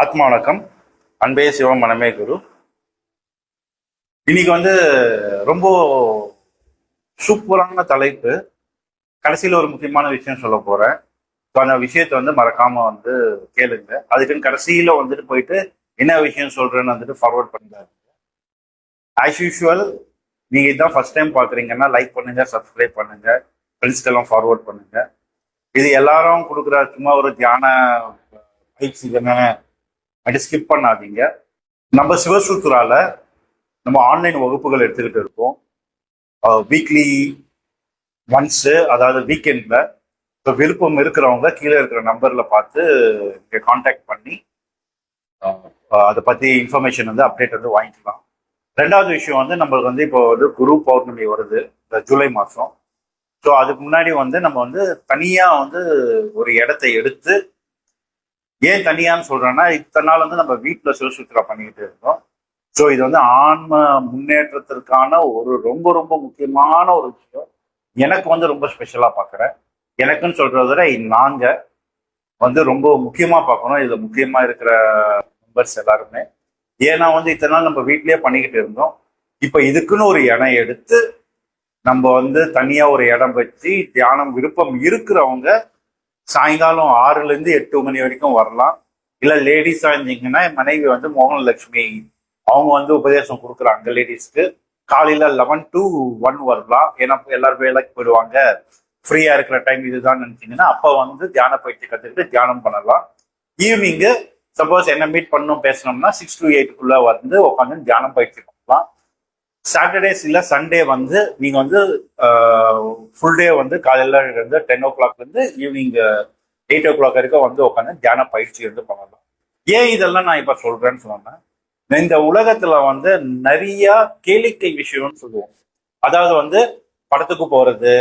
ஆத்மா வணக்கம். அன்பே சிவம் மனமே குரு. இன்னைக்கு ரொம்ப சூப்பரான தலைப்பு. கடைசியில் ஒரு முக்கியமான விஷயம் சொல்ல போறேன். அந்த விஷயத்த மறக்காம கேளுங்க. அதுக்குன்னு கடைசியில போயிட்டு என்ன விஷயம் சொல்றேன்னு ஃபார்வர்ட் பண்ணுறாரு. ஆஸ் யூஷுவல், நீங்க இதான் ஃபர்ஸ்ட் டைம் பாக்குறீங்கன்னா லைக் பண்ணுங்க, சப்ஸ்கிரைப் பண்ணுங்க, ஃப்ரெண்ட்ஸ்க்கெல்லாம் ஃபார்வர்ட் பண்ணுங்க. இது எல்லாரும் கொடுக்குற சும்மா ஒரு தியான பயிற்சி தானே, அப்படி ஸ்கிப் பண்ணாதீங்க. நம்ம சிவசூத்ரால நம்ம ஆன்லைன் வகுப்புகள் எடுத்துக்கிட்டு இருக்கோம். வீக்லி ஒன்ஸு, அதாவது வீக்கெண்டில். இப்போ விருப்பம் இருக்கிறவங்க கீழே இருக்கிற நம்பரில் பார்த்து இங்கே காண்டாக்ட் பண்ணி அதை பற்றி இன்ஃபர்மேஷன் அப்டேட் வாங்கிக்கலாம். ரெண்டாவது விஷயம் நம்மளுக்கு இப்போ குரு பௌர்ணமி வருது இந்த ஜூலை மாதம். ஸோ அதுக்கு முன்னாடி நம்ம தனியாக ஒரு இடத்தை எடுத்து, ஏன் தனியான்னு சொல்றேன்னா, இத்தனை நாள் நம்ம வீட்டில் சிவசூத்ரா பண்ணிக்கிட்டு இருந்தோம். ஸோ இது ஆன்ம முன்னேற்றத்திற்கான ஒரு ரொம்ப ரொம்ப முக்கியமான ஒரு விஷயம். எனக்கு ரொம்ப ஸ்பெஷலா பார்க்குறேன். எனக்குன்னு சொல்றத விட நாங்க ரொம்ப முக்கியமா பார்க்கணும். இதுல முக்கியமா இருக்கிற மெம்பர்ஸ் எல்லாருமே. ஏன்னா இத்தனை நாள் நம்ம வீட்லயே பண்ணிக்கிட்டு இருந்தோம். இப்ப இதுக்குன்னு ஒரு இடம் எடுத்து நம்ம தனியா ஒரு இடம் வச்சு தியானம் விருப்பம் இருக்கிறவங்க சாயங்காலம் 6 to 8 மணி வரைக்கும் வரலாம். இல்ல லேடிஸா இருந்தீங்கன்னா என் மனைவி மோகனலட்சுமி அவங்க உபதேசம் கொடுக்குறாங்க லேடிஸ்க்கு. காலையில 11 to 1 வரலாம். ஏன்னா எல்லாரும் வேலைக்கு போயிடுவாங்க, ஃப்ரீயா இருக்கிற டைம் இதுதான் நினைச்சீங்கன்னா அப்ப தியான பயிற்சி கத்துக்கிட்டு தியானம் பண்ணலாம். ஈவினிங்கு சப்போஸ் என்ன மீட் பண்ணணும் பேசணும்னா 6 to 8 உட்காந்து தியானம் பயிற்சி பண்ணலாம். சாட்டர்டேஸ் இல்ல சண்டே நீங்க ஃபுல் டே காலையில 10 o'clock ஈவினிங் 8 o'clock வரைக்கும் உட்காந்து தியான பயிற்சி பண்ணலாம். ஏன் இதெல்லாம் நான் இப்ப சொல்றேன்னு சொன்னேன், இந்த உலகத்துல நிறைய கேளிக்கை விஷயம்னு சொல்லுவோம். அதாவது படத்துக்கு போறது,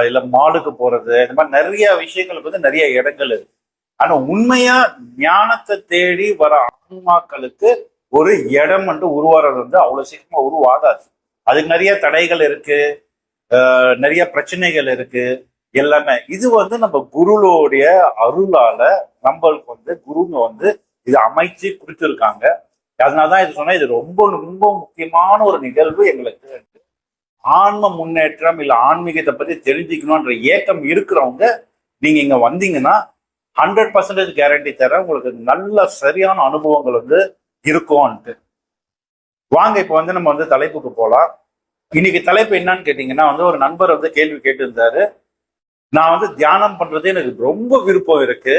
இல்ல மாலுக்கு போறது, இந்த மாதிரி நிறைய விஷயங்களுக்கு நிறைய இடங்கள் இருக்கு. ஆனா உண்மையா ஞானத்தை தேடி வர ஆன்மாக்களுக்கு ஒரு இடம் உருவாறது அவ்வளவு சீக்கிரமா உருவாகாது. அதுக்கு நிறைய தடைகள் இருக்கு, நிறைய பிரச்சனைகள் இருக்கு எல்லாமே. இது நம்ம குருவோடைய அருளால நம்மளுக்கு குருங்க இது அமைச்சு கொடுத்துருக்காங்க. அதனாலதான் இது சொன்னா, இது ரொம்ப ரொம்ப முக்கியமான ஒரு நிகழ்வு எங்களுக்கு. ஆன்ம முன்னேற்றம் இல்ல ஆன்மீகத்தை பத்தி தெரிஞ்சுக்கணும்ன்ற ஏக்கம் இருக்கிறவங்க நீங்க இங்க வந்தீங்கன்னா 100% கேரண்டி தர உங்களுக்கு நல்ல சரியான அனுபவங்கள் இருக்கும்ன்ட்டு. வாங்க இப்ப நம்ம தலைப்புக்கு போலாம். இன்னைக்கு தலைப்பு என்னன்னு கேட்டீங்கன்னா, ஒரு நண்பர் கேள்வி கேட்டு இருந்தாரு. நான் தியானம் பண்றது எனக்கு ரொம்ப விருப்பம் இருக்கு,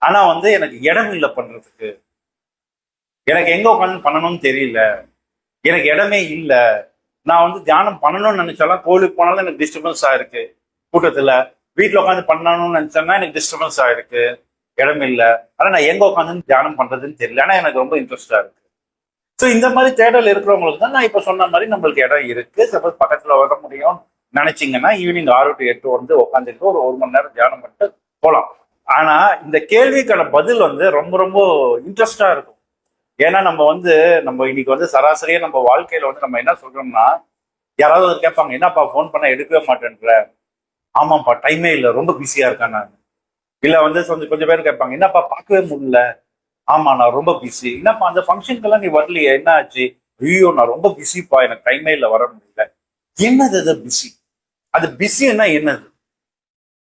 ஆனா எனக்கு இடம் இல்லை பண்றதுக்கு. எனக்கு எங்க உட்காந்து பண்ணணும்னு தெரியல, எனக்கு இடமே இல்லை. நான் தியானம் பண்ணணும்னு நினைச்சாலும் கோவிலுக்கு போனாலும் எனக்கு டிஸ்டர்பன்ஸ் ஆயிருக்கு, கூட்டத்துல வீட்டுல உட்காந்து பண்ணணும்னு நினைச்சேன்னா எனக்கு டிஸ்டர்பன்ஸ் ஆயிருக்கு, இடம் இல்லை. ஆனா நான் எங்க உட்காந்து தியானம் பண்றதுன்னு தெரியல, ஆனா எனக்கு ரொம்ப இன்ட்ரெஸ்டா இருக்கு. ஸோ இந்த மாதிரி தேடல் இருக்கிறவங்களுக்கு தான் நான் இப்ப சொன்ன மாதிரி நம்மளுக்கு இடம் இருக்கு. சப்போஸ் பக்கத்துல வர முடியும் நினைச்சீங்கன்னா ஈவினிங் 6 to 8 உட்காந்துட்டு ஒரு மணி நேரம் தியானம் பண்ணிட்டு போகலாம். ஆனா இந்த கேள்விக்கான பதில் ரொம்ப ரொம்ப இன்ட்ரெஸ்டா இருக்கும். ஏன்னா நம்ம இன்னைக்கு சராசரியா நம்ம வாழ்க்கையில நம்ம என்ன சொல்றோம்னா, யாராவது கேட்பாங்க, என்னப்பா ஃபோன் பண்ண எடுக்கவே மாட்டேன்ற. ஆமாப்பா, டைமே இல்லை, ரொம்ப பிஸியா இருக்கேன் நான். இல்ல கொஞ்சம் பேர் கேட்பாங்க, என்னப்பா பார்க்கவே முடியல. ஆமா, நான் ரொம்ப பிஸி. என்னப்பா அந்த ஃபங்க்ஷனுக்கெல்லாம் நீ வரலையே, என்ன ஆச்சு? ஐயோ, நான் ரொம்ப பிஸிப்பா, எனக்கு டைமே இல்லை, வர முடியல. என்னது அது பிஸி? அது பிஸின்னா என்னது?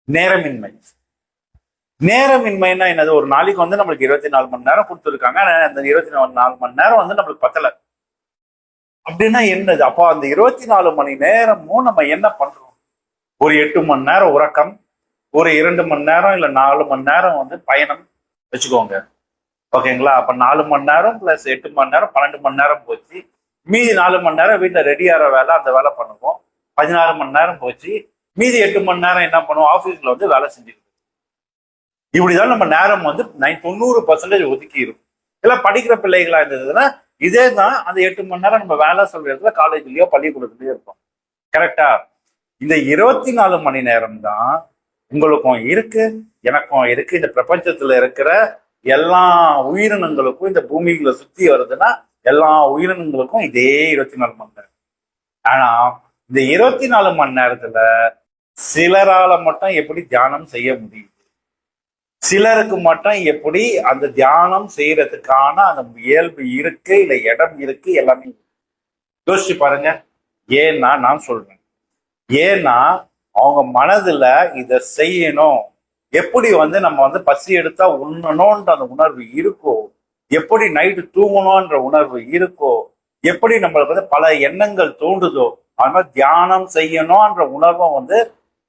நேரமின்மை. நேரமின்மைன்னா என்னது? ஒரு நாளைக்கு நம்மளுக்கு 24 மணி நேரம் கொடுத்துருக்காங்க, அந்த 24 மணி நேரம் நம்மளுக்கு பத்தல. அப்படின்னா என்னது? அப்போ அந்த 24 மணி நேரமும் நம்ம என்ன பண்றோம்? ஒரு 8 மணி நேரம் உறக்கம், ஒரு 2 மணி நேரம் இல்ல 4 மணி நேரம் பயணம் வச்சுக்கோங்க, ஓகேங்களா? அப்ப 4 மணி நேரம் பிளஸ் 8 மணி நேரம் 12 மணி நேரம் போச்சு. மீதி 4 மணி நேரம் வீட்டுல ரெடி ஆகிற வேலை, அந்த வேலை பண்ணுவோம். 16 மணி நேரம் போச்சு. மீதி 8 மணி நேரம் என்ன பண்ணுவோம்? ஆபீஸ்ல வேலை செஞ்சுக்கிட்டு. இப்படிதான் நம்ம நேரம் 90% ஒதுக்கி இருக்கும். இல்ல படிக்கிற பிள்ளைகளா இருந்ததுன்னா இதே தான், அந்த 8 மணி நேரம் நம்ம வேலை சொல்ற இடத்துல காலேஜ்லயோ பள்ளிக்கூடத்துலயோ இருப்போம். கரெக்டா? இந்த 24 மணி நேரம் தான் உங்களுக்கும் இருக்கு, எனக்கும் இருக்கு. இந்த பிரபஞ்சத்துல இருக்கிற எல்லா உயிரினங்களுக்கும், இந்த பூமிகளை சுத்தி வருதுன்னா எல்லா உயிரினங்களுக்கும் இதே 24 மணி நேரம். ஆனா இந்த 24 மணி நேரத்துல சிலரால மட்டும் எப்படி தியானம் செய்ய முடியுது? சிலருக்கு மட்டும் எப்படி அந்த தியானம் செய்யறதுக்கான அந்த இயல்பு இருக்கு, இல்ல இடம் இருக்கு, எல்லாமே யோசிச்சு பாருங்க. ஏன்னா நான் சொல்றேன், ஏன்னா அவங்க மனதுல இத செய்யணும், எப்படி நம்ம பசி எடுத்தா உண்ணணும்ன்ற அந்த உணர்வு இருக்கோ, எப்படி நைட்டு தூங்கணும்ன்ற உணர்வு இருக்கோ, எப்படி நம்மளுக்கு பல எண்ணங்கள் தோன்றுதோ, அது மாதிரி தியானம் செய்யணும்ன்ற உணர்வும்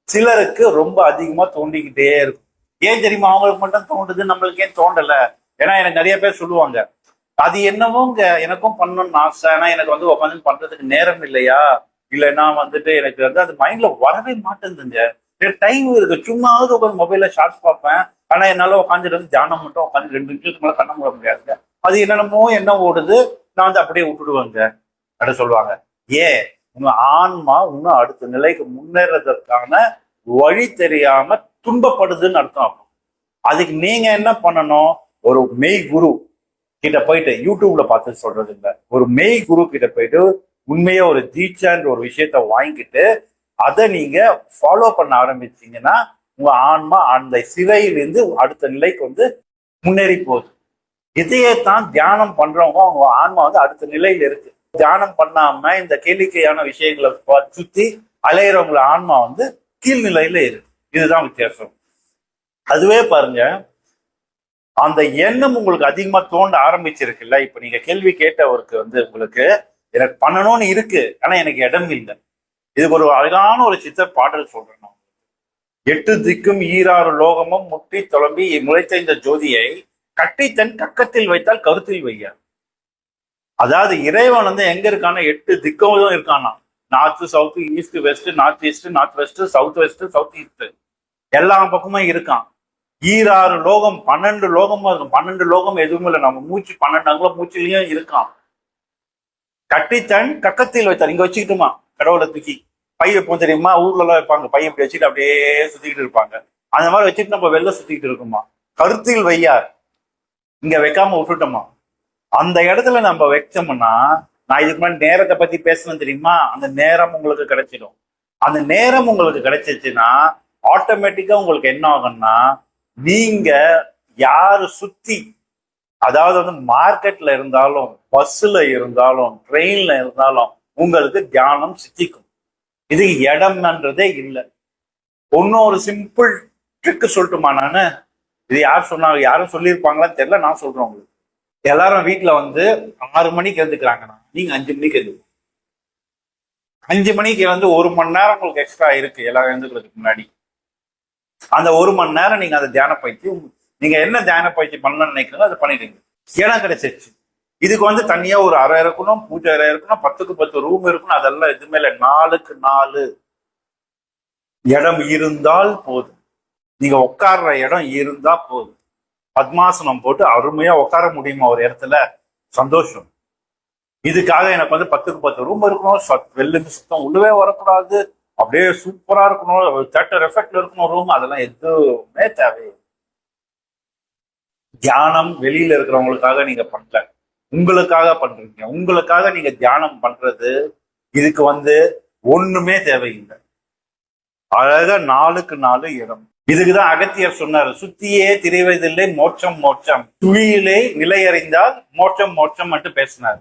சிலருக்கு ரொம்ப அதிகமா தோண்டிக்கிட்டே இருக்கும். ஏன் தெரியுமா அவங்களுக்கு மட்டும் தோன்றுது, நம்மளுக்கு ஏன் தோண்டல? ஏன்னா எனக்கு நிறைய பேர் சொல்லுவாங்க, அது என்னவோங்க எனக்கும் பண்ணணும்னு ஆசை, ஆனா எனக்கு உட்காந்து பண்றதுக்கு நேரம் இல்லையா, இல்லைன்னா எனக்கு அது மைண்ட்ல வரவே மாட்டேங்குதுங்க. டைம் இருக்கு, சும்மாவது உட்காந்து மொபைல்ல ஷார்ட்ஸ் பார்ப்பேன், ஆனா என்னால உட்காந்துட்டு தியானம் மட்டும் உட்காந்து 2 நிமிஷத்துக்கு மேல கண்ண மூட முடியாதுங்க. அது என்னென்னமோ என்ன ஓடுது, நான் அப்படியே விட்டுடுவேங்க அப்படின்னு சொல்லுவாங்க. ஏன் உங்க ஆன்மா இன்னும் அடுத்த நிலைக்கு முன்னேறதற்கான வழி தெரியாம துன்பப்படுதுன்னு அர்த்தம். அதுக்கு நீங்க என்ன பண்ணணும், ஒரு மெய் குரு கிட்ட போயிட்டு, யூடியூப்ல பார்த்து சொல்றது இல்லை, ஒரு மெய் குரு கிட்ட போயிட்டு உண்மையா ஒரு தீட்சான்ற ஒரு விஷயத்த வாங்கிட்டு அதை நீங்க ஃபாலோ பண்ண ஆரம்பிச்சீங்கன்னா உங்க ஆன்மா அந்த சிலையிலிருந்து அடுத்த நிலைக்கு முன்னேறி போகுது. இதையே தான் தியானம் பண்றவங்க அவங்க ஆன்மா அடுத்த நிலையில இருக்கு. தியானம் பண்ணாம இந்த கேளிக்கையான விஷயங்களை சுத்தி அலையிறவங்கள ஆன்மா கீழ்நிலையில இருக்கு. இதுதான் வித்தியாசம். அதுவே பாருங்க, அந்த எண்ணம் உங்களுக்கு அதிகமா தோண்ட ஆரம்பிச்சிருக்குல்ல. இப்ப நீங்க கேள்வி கேட்டவருக்கு உங்களுக்கு எனக்கு பண்ணணும்னு இருக்கு, ஆனா எனக்கு இடம் இல்லை. இதுக்கு ஒரு அழகான ஒரு சித்தர் பாடல் சொல்றேன். 8 திக்கும் ஈராறு லோகமும் முட்டி தொலம்பி முளைத்த இந்த ஜோதியை கட்டி தன் கக்கத்தில் வைத்தால் கருத்தில் வையா. அதாவது இறைவன் எங்க இருக்கானா, 8 திக்கும் இருக்கானா. North, south, east, west, north east, north west, south west, south east, எல்லா பக்கமும் இருக்கான். ஈராறு லோகம், 12 லோகமும் இருக்கும். 12 லோகம் எதுவுமே இல்லை, நம்ம மூச்சு 12 அங்குல மூச்சுலயும் இருக்கான். கட்டித்தன் கக்கத்தில் வைத்தார், இங்க வச்சுக்கிட்டுமா கடவுளை தூக்கி பை வைப்போம் தெரியுமா, ஊர்ல எல்லாம் வைப்பாங்க, பையன் இப்படி வச்சுட்டு அப்படியே சுத்திக்கிட்டு இருப்பாங்க. அந்த மாதிரி வச்சுட்டு நம்ம வெளில சுத்திக்கிட்டு இருக்குமா. கருத்தில் வையார், இங்க வைக்காம விட்டுட்டோமா. அந்த இடத்துல நம்ம வச்சோம்னா, நான் இதுக்கு முன்னாடி நேரத்தை பத்தி பேசணும் தெரியுமா, அந்த நேரம் உங்களுக்கு கிடைச்சிடும். அந்த நேரம் உங்களுக்கு கிடைச்சிச்சுன்னா ஆட்டோமேட்டிக்கா உங்களுக்கு என்ன ஆகும்னா, நீங்க யாரு சுத்தி, அதாவது மார்க்கெட்ல இருந்தாலும், பஸ்ல இருந்தாலும், ட்ரெயின்ல இருந்தாலும் உங்களுக்கு தியானம் சித்திக்கும். இது இடம்ன்றதே இல்லை. ஒன்னும் ஒரு சிம்பிள் ட்ரிக்கு சொல்லட்டுமா நானு? இது யார் சொன்னாங்க, யாரும் சொல்லியிருப்பாங்களான்னு தெரியல, நான் சொல்றேன் உங்களுக்கு. எல்லாரும் வீட்டுல 6 மணிக்கு எழுந்துக்கிறாங்கன்னா நீங்க 5 மணிக்கு எழுந்து 5 மணிக்கு 1 மணி நேரம் உங்களுக்கு எக்ஸ்ட்ரா இருக்கு எல்லாரும் எழுந்துக்கிறதுக்கு முன்னாடி. அந்த 1 மணி நேரம் நீங்க அந்த தியான பயிற்சி, நீங்க என்ன தியான பயிற்சி பண்ணணும்னு நினைக்கிறீங்களோ அதை பண்ணிடுங்க. இடம் கிடைச்சிருச்சு. இதுக்கு தனியா ஒரு அறை இருக்கணும், பூஜை அறை இருக்கணும், 10க்கு 10 ரூம் இருக்கணும், அதெல்லாம் எதுவுமே இல்லை. 4க்கு 4 இடம் இருந்தால் போதும். நீங்க உட்கார்ற இடம் இருந்தா போதும். பத்மாசனம் போட்டு அருமையா உட்கார முடியுமா ஒரு இடத்துல, சந்தோஷம். இதுக்காக எனக்கு 10க்கு 10 ரூம் இருக்கணும், வெளிலிருந்து சுத்தம் உள்ளவே வரக்கூடாது, அப்படியே சூப்பரா இருக்கணும், தேட்டர் எஃபெக்ட்ல இருக்கணும் ரூம், அதெல்லாம் எதுவுமே தேவையில்லை. தியானம் வெளியில இருக்கிறவங்களுக்காக நீங்க பண்ணல, உங்களுக்காக பண்றீங்க. உங்களுக்காக நீங்க தியானம் பண்றது. இதுக்கு ஒண்ணுமே தேவையில்லை. அழகா 4க்கு 4 இடம். இதுக்குதான் அகத்தியர் சொன்னாரு, சுத்தியே திரிவதில்லை மோட்சம் மோட்சம், துளியிலே நிலையறிந்தால் மோட்சம் மோட்சம் மட்டும் பேசினார்.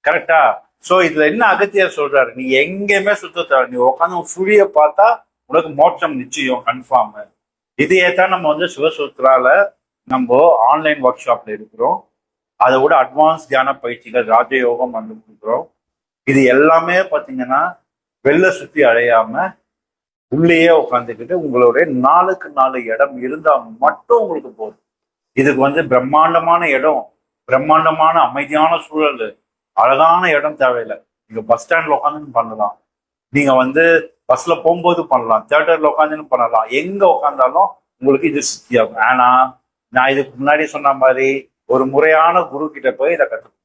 கரெக்டா? சோ இதுல என்ன அகத்தியர் சொல்றாரு, நீ எங்கேயுமே சுத்த, நீ உட்காந்து சுழிய பார்த்தா உனக்கு மோட்சம் நிச்சயம், கன்ஃபார்ம். இதையே தான் நம்ம சிவசூத்ரால நம்ம ஆன்லைன் ஒர்க் ஷாப்ல இருக்கிறோம். அதை விட அட்வான்ஸ் தியான பயிற்சிகள் ராஜயோகம் கொடுக்குறோம். இது எல்லாமே பார்த்தீங்கன்னா வெளில சுத்தி அடையாம உள்ளேயே உட்காந்துக்கிட்டு உங்களுடைய 4க்கு 4 இடம் இருந்தா மட்டும் உங்களுக்கு போதும். இதுக்கு பிரம்மாண்டமான இடம், பிரம்மாண்டமான அமைதியான சூழல், அழகான இடம் தேவையில்லை. நீங்க பஸ் ஸ்டாண்ட்ல உட்காந்துன்னு பண்ணலாம், நீங்க பஸ்ல போகும்போது பண்ணலாம், தியேட்டர்ல உட்காந்துன்னு பண்ணலாம், எங்க உட்காந்தாலும் உங்களுக்கு இது சித்தியாகும். ஆனா நான் இதுக்கு முன்னாடி சொன்ன மாதிரி ஒரு முறையான குரு கிட்ட போய் இதை கத்துக்கணும்.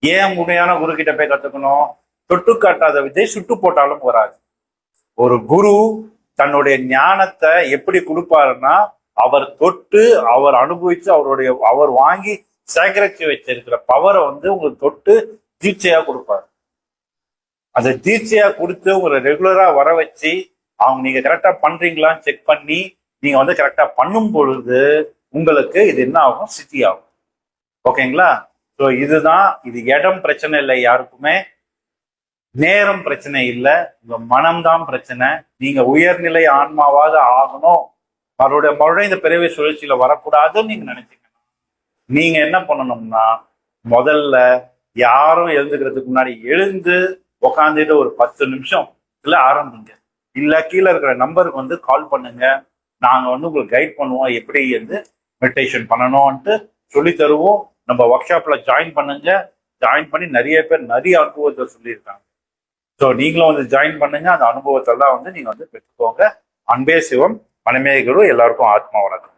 ஏன் முறையான குரு கிட்ட போய் கத்துக்கணும்? தொட்டு காட்டாத விதை சுட்டு போட்டாலும் வராது. ஒரு குரு தன்னுடைய ஞானத்தை எப்படி கொடுப்பாருன்னா, அவர் தொட்டு, அவர் அனுபவிச்சு, அவர் வாங்கி சேகரிச்சு வச்சிருக்கிற பவரை உங்களுக்கு தொட்டு தீட்சையா கொடுப்பாரு. அந்த தீட்சையா கொடுத்து உங்களை ரெகுலரா வர வச்சு, அவங்க நீங்க கரெக்டா பண்றீங்களான்னு செக் பண்ணி, நீங்க வந்து கரெக்டா பண்ணும் பொழுது உங்களுக்கு இது என்ன ஆகும், சித்தி ஆகும். ஓகேங்களா? ஸோ இதுதான், இது இடம் பிரச்சனை இல்லை யாருக்குமே, நேரம் பிரச்சனை இல்லை, உங்க மனம்தான் பிரச்சனை. நீங்க உயர்நிலை ஆன்மாவாக ஆகணும், மறுபடியும் இந்த பிறவி சுழற்சியில வரக்கூடாதுன்னு நீங்க நினைச்சீங்கன்னா நீங்க என்ன பண்ணணும்னா, முதல்ல யாரும் எழுந்துக்கிறதுக்கு முன்னாடி எழுந்து உக்காந்துட்டு ஒரு 10 நிமிஷம் ஆரம்பிங்க. இல்ல கீழே இருக்கிற நம்பருக்கு வந்து கால் பண்ணுங்க, நாங்க வந்து உங்களுக்கு கைட் பண்ணுவோம், எப்படி வந்து மெடிடேஷன் பண்ணணும்ன்ட்டு சொல்லி தருவோம். நம்ம ஒர்க் ஷாப்ல ஜாயின் பண்ணுங்க. ஜாயின் பண்ணி நிறைய பேர் நிறைய அனுபவத்தை சொல்லியிருக்காங்க. ஸோ நீங்களும் வந்து ஜாயின் பண்ணுங்க, அந்த அனுபவத்தெல்லாம் வந்து நீங்க வந்து பெற்றுக்கோங்க. அன்பே சிவம், மனமே குரு. எல்லாருக்கும் ஆத்மா வணக்கம்.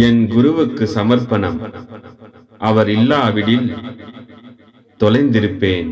என் குருவுக்கு சமர்ப்பணம். அவர் இல்லாவிடில் தொலைந்திருப்பேன்.